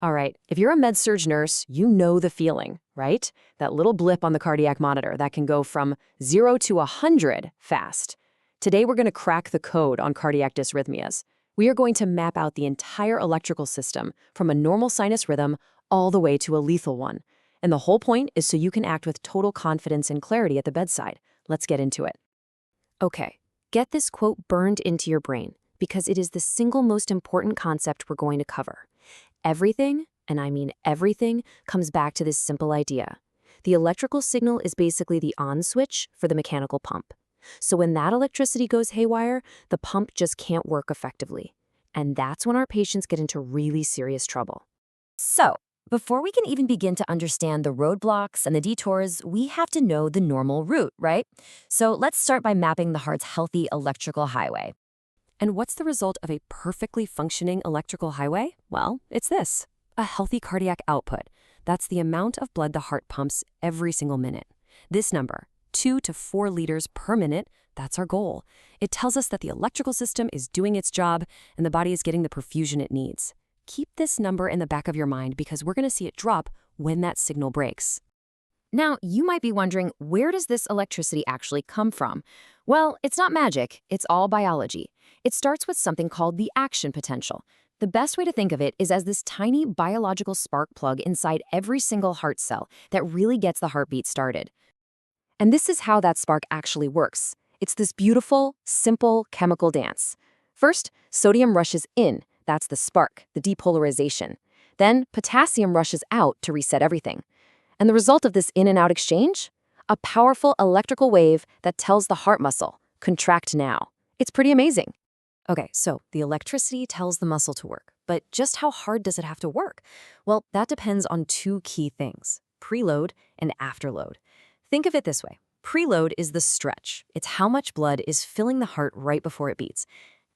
All right, if you're a med-surg nurse, you know the feeling, right? That little blip on the cardiac monitor that can go from 0 to 100 fast. Today, we're going to crack the code on cardiac dysrhythmias. We are going to map out the entire electrical system from a normal sinus rhythm all the way to a lethal one. And the whole point is so you can act with total confidence and clarity at the bedside. Let's get into it. Okay, get this quote burned into your brain because it is the single most important concept we're going to cover. Everything, and I mean everything, comes back to this simple idea. The electrical signal is basically the on switch for the mechanical pump. So when that electricity goes haywire, the pump just can't work effectively. And that's when our patients get into really serious trouble. So, before we can even begin to understand the roadblocks and the detours, we have to know the normal route, right? So let's start by mapping the heart's healthy electrical highway. And what's the result of a perfectly functioning electrical highway? Well, it's this: a healthy cardiac output. That's the amount of blood the heart pumps every single minute. This number, 2 to 4 liters per minute, that's our goal. It tells us that the electrical system is doing its job and the body is getting the perfusion it needs. Keep this number in the back of your mind because we're going to see it drop when that signal breaks. Now, you might be wondering, where does this electricity actually come from? Well, it's not magic, it's all biology. It starts with something called the action potential. The best way to think of it is as this tiny biological spark plug inside every single heart cell that really gets the heartbeat started. And this is how that spark actually works. It's this beautiful, simple chemical dance. First, sodium rushes in. That's the spark, the depolarization. Then, potassium rushes out to reset everything. And the result of this in and out exchange? A powerful electrical wave that tells the heart muscle, contract now. It's pretty amazing. Okay, so the electricity tells the muscle to work, but just how hard does it have to work? Well, that depends on 2 key things: preload and afterload. Think of it this way. Preload is the stretch. It's how much blood is filling the heart right before it beats.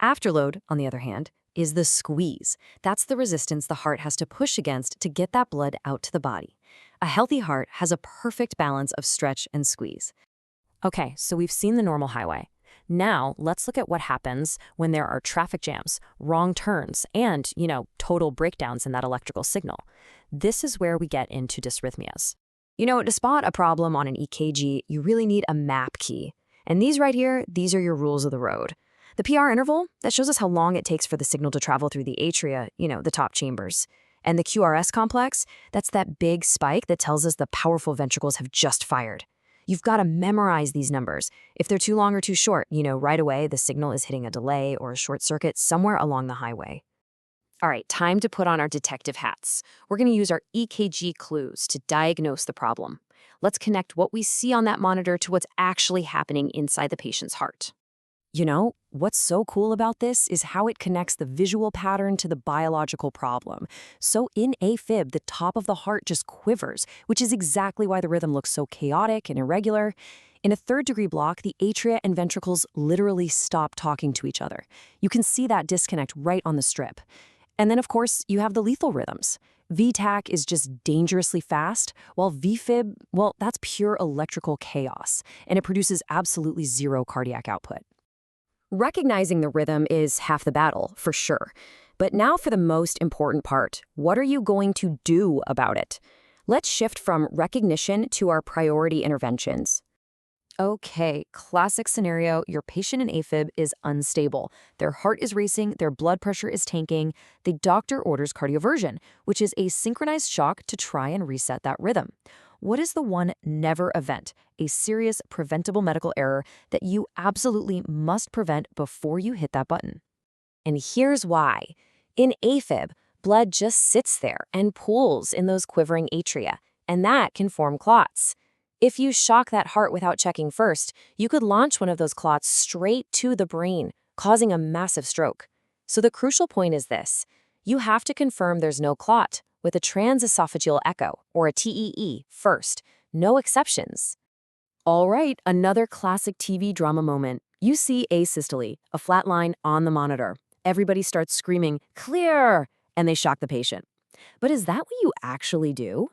Afterload, on the other hand, is the squeeze. That's the resistance the heart has to push against to get that blood out to the body. A healthy heart has a perfect balance of stretch and squeeze. Okay, so we've seen the normal highway. Now, let's look at what happens when there are traffic jams, wrong turns, and, total breakdowns in that electrical signal. This is where we get into dysrhythmias. To spot a problem on an EKG, you really need a map key. And these right here, these are your rules of the road. The PR interval, that shows us how long it takes for the signal to travel through the atria, the top chambers. And the QRS complex, that's that big spike that tells us the powerful ventricles have just fired. You've got to memorize these numbers. If they're too long or too short, right away the signal is hitting a delay or a short circuit somewhere along the highway. All right, time to put on our detective hats. We're going to use our EKG clues to diagnose the problem. Let's connect what we see on that monitor to what's actually happening inside the patient's heart. What's so cool about this is how it connects the visual pattern to the biological problem. So in AFib, the top of the heart just quivers, which is exactly why the rhythm looks so chaotic and irregular. In a third-degree block, the atria and ventricles literally stop talking to each other. You can see that disconnect right on the strip. And then, of course, you have the lethal rhythms. VTAC is just dangerously fast, while VFib, well, that's pure electrical chaos, and it produces absolutely zero cardiac output. Recognizing the rhythm is half the battle, for sure. But now for the most important part. What are you going to do about it? Let's shift from recognition to our priority interventions. Okay, classic scenario. Your patient in AFib is unstable. Their heart is racing, their blood pressure is tanking. The doctor orders cardioversion, which is a synchronized shock to try and reset that rhythm. What is the one never event, a serious preventable medical error that you absolutely must prevent before you hit that button? And here's why. In AFib, blood just sits there and pools in those quivering atria, and that can form clots. If you shock that heart without checking first, you could launch one of those clots straight to the brain, causing a massive stroke. So the crucial point is this: you have to confirm there's no clot with a transesophageal echo, or a TEE, first. No exceptions. All right, another classic TV drama moment. You see asystole, a flat line on the monitor. Everybody starts screaming, "Clear!" and they shock the patient. But is that what you actually do?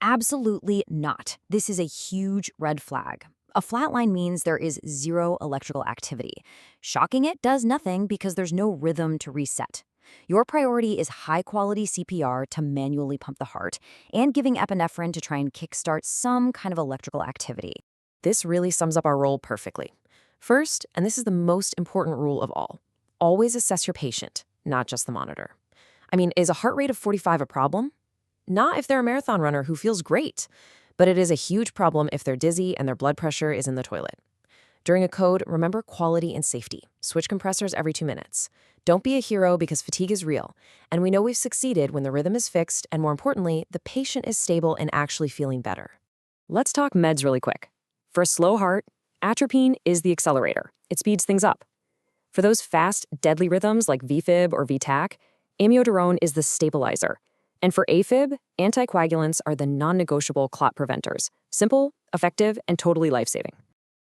Absolutely not. This is a huge red flag. A flat line means there is zero electrical activity. Shocking it does nothing because there's no rhythm to reset. Your priority is high-quality CPR to manually pump the heart and giving epinephrine to try and kickstart some kind of electrical activity. This really sums up our role perfectly. First, and this is the most important rule of all, always assess your patient, not just the monitor. I mean, is a heart rate of 45 a problem? Not if they're a marathon runner who feels great, but it is a huge problem if they're dizzy and their blood pressure is in the toilet. During a code, remember quality and safety. Switch compressors every 2 minutes. Don't be a hero because fatigue is real, and we know we've succeeded when the rhythm is fixed and, more importantly, the patient is stable and actually feeling better. Let's talk meds really quick. For a slow heart, atropine is the accelerator. It speeds things up. For those fast, deadly rhythms like VFib or VTAC, amiodarone is the stabilizer. And for AFib, anticoagulants are the non-negotiable clot preventers. Simple, effective, and totally life-saving.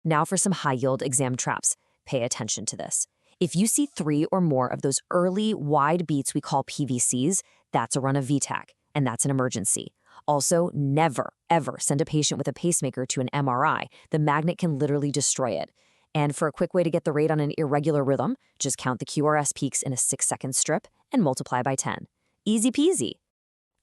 Now for some high-yield exam traps. Pay attention to this. If you see 3 or more of those early, wide beats we call PVCs, that's a run of VTAC, and that's an emergency. Also, never, ever send a patient with a pacemaker to an MRI. The magnet can literally destroy it. And for a quick way to get the rate on an irregular rhythm, just count the QRS peaks in a 6-second strip and multiply by 10. Easy peasy.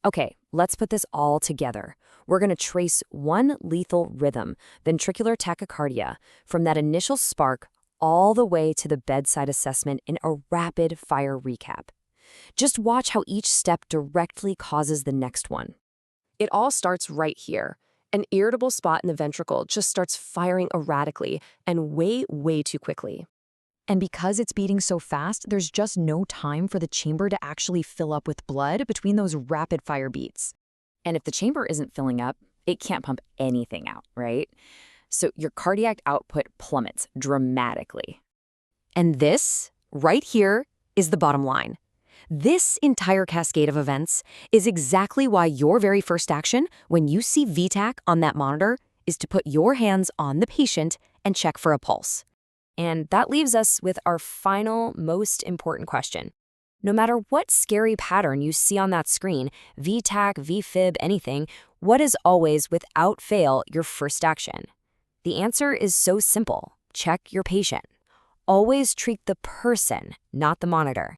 Okay, let's put this all together. We're going to trace one lethal rhythm, ventricular tachycardia, from that initial spark all the way to the bedside assessment in a rapid-fire recap. Just watch how each step directly causes the next one. It all starts right here. An irritable spot in the ventricle just starts firing erratically and way, way too quickly. And because it's beating so fast, there's just no time for the chamber to actually fill up with blood between those rapid-fire beats. And if the chamber isn't filling up, it can't pump anything out, right? So your cardiac output plummets dramatically. And this, right here, is the bottom line. This entire cascade of events is exactly why your very first action when you see VTAC on that monitor is to put your hands on the patient and check for a pulse. And that leaves us with our final, most important question. No matter what scary pattern you see on that screen, VTAC, VFib, anything, what is always, without fail, your first action? The answer is so simple. Check your patient. Always treat the person, not the monitor.